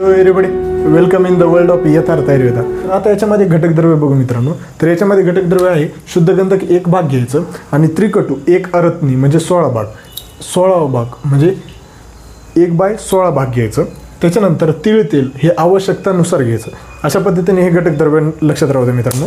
Everybody welcome in the world of यथार्थ आयुर्वेदा. आता याच्यामध्ये घटकद्रव्य बघू मित्रांनो. तर याच्यामध्ये घटकद्रव्य आहे शुद्ध गंधक 1 भाग घ्यायचं आणि त्रिकटू 1 अरत्नी म्हणजे 16 भाग, 16 भाग म्हणजे 1/16 भाग घ्यायचं. त्याच्यानंतर तीळ तेल हे आवश्यकतानुसार घ्यायचं. अशा पद्धतीने हे घटकद्रव्य लक्षात राहू द्या मित्रांनो.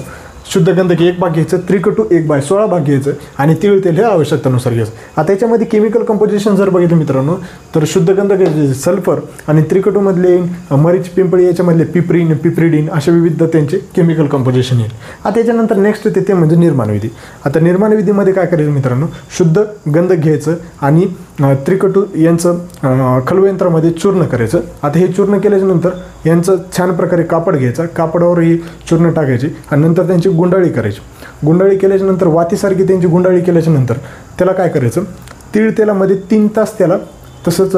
शुद्ध गंधक 1 भाग घ्यायचं, त्रिकटू 1/16 भाग घ्यायचं आणि तीळ तेल हे आवश्यकतानुसार घ्यायचं. आता याच्यामध्ये केमिकल कंपोजिशन जर बघितलं मित्रांनो तर शुद्ध गंधक सल्फर आणि त्रिकटूमधले मरीच पिंपळी याच्यामधले पिप्रिन पिप्रिडिन अशा विविध त्यांचे केमिकल कंपोजिशन येईल. आता याच्यानंतर नेक्स्ट ते म्हणजे निर्माणविधी. आता निर्माणविधीमध्ये काय करायचं मित्रांनो, शुद्ध गंधक घ्यायचं आणि त्रिकटू यांचं खलवयंत्रामध्ये चूर्ण करायचं. आता हे चूर्ण केल्याच्यानंतर यांचं छान प्रकारे कापड घ्यायचा, कापडावर ही चूर्ण टाकायची आणि नंतर त्यांची गुंडाळी करायची. गुंडाळी केल्याच्यानंतर वातीसारखी त्यांची गुंडाळी केल्याच्यानंतर त्याला काय करायचं, तीळ तेलामध्ये 3 तास त्याला तसंच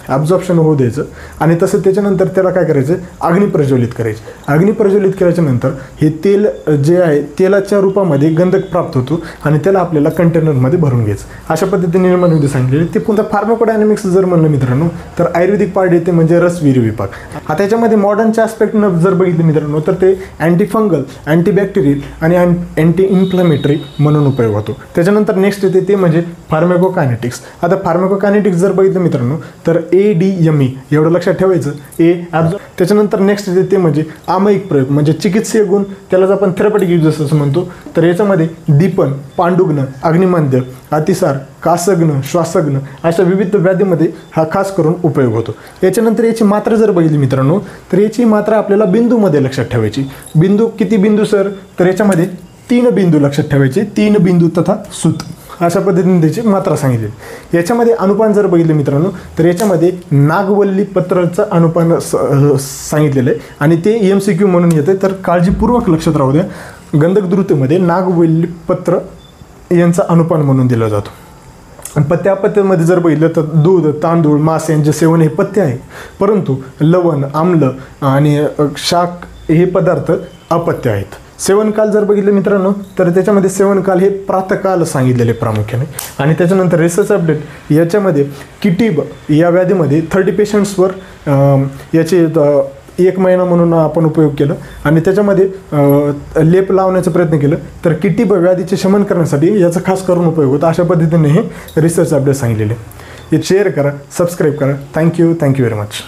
ॲब्झॉर्प्शन होऊ द्यायचं आणि तसं त्याच्यानंतर त्याला काय करायचं, अग्नी प्रज्वलित करायची. अग्नी प्रज्वलित केल्याच्यानंतर हे तेल जे आहे तेलाच्या रूपामध्ये गंधक प्राप्त होतो आणि त्याला आपल्याला कंटेनरमध्ये भरून घ्यायचं. अशा पद्धतीने निर्माणविधी सांगितलेली. ते पुन्हा फार्माकोडायनॅमिक्स जर म्हणलं मित्रांनो तर आयुर्वेदिक पार्ट येते म्हणजे रसवीर्य विभाग. आता याच्यामध्ये मॉडर्नच्या ॲस्पेक्टनं जर बघितलं मित्रांनो तर ते अँटीफंगल, अँटीबॅक्टेरियल आणि अँटी इन्फ्लॅमेटरी म्हणून उपयोग होतो. त्याच्यानंतर नेक्स्ट येते ते म्हणजे फार्माकोकायनेटिक्स. आता फार्माकोकायनेटिक्स जर बघितलं मित्रांनो तर ADME एवढं लक्षात ठेवायचं. त्याच्यानंतर नेक्स्ट येते ते म्हणजे आमयिक प्रयोग म्हणजे चिकित्सीय गुण, त्यालाच आपण थेरपॅटिक यूजेस असं म्हणतो. तर याच्यामध्ये दीपन, पांडुग्न, अग्निमांद्य, अतिसार, कासग्न, श्वासग्न अशा विविध व्याधीमध्ये हा खास करून उपयोग होतो. याच्यानंतर याची मात्रा जर बघितली मित्रांनो तर याची मात्रा आपल्याला बिंदूमध्ये लक्षात ठेवायची. बिंदू किती बिंदू सर, तर याच्यामध्ये 3 बिंदू लक्षात ठेवायचे, 3 बिंदू तथा सूत अशा पद्धतीने त्याची मात्रा सांगितली. याच्यामध्ये अनुपान जर बघितलं मित्रांनो तर याच्यामध्ये नागवल्ली पत्राचं अनुपान सांगितलेलं आहे आणि ते MCQ म्हणून येते. तर काळजीपूर्वक लक्षात राहू द्या, गंधक द्रुतमध्ये नागवल्ली पत्र यांचा अनुपान म्हणून दिला जातो. आणि त्या पथ्यामध्ये जर बघितलं तर दूध, तांदूळ, मांस यांचे सेवन हे पथ्य आहे, परंतु लवण, आम्ल आणि शाक हे पदार्थ अपथ्य आहेत. सेवनकाल जर बघितलं मित्रांनो तर त्याच्यामध्ये सेवनकाल हे प्रातःकाल सांगितलेले प्रामुख्याने. आणि त्याच्यानंतर रिसर्च अपडेट याच्यामध्ये किटीब या व्याधीमध्ये 30 पेशंट्सवर याचे 1 महिना म्हणून आपण उपयोग केलं आणि त्याच्यामध्ये लेप लावण्याचा प्रयत्न केलं. तर किटीब व्याधीचे शमन करण्यासाठी याचा खास करून उपयोग होता. अशा पद्धतीने हे रिसर्च अपडेट सांगितलेले. हे शेअर करा, सबस्क्राईब करा. Thank you very much.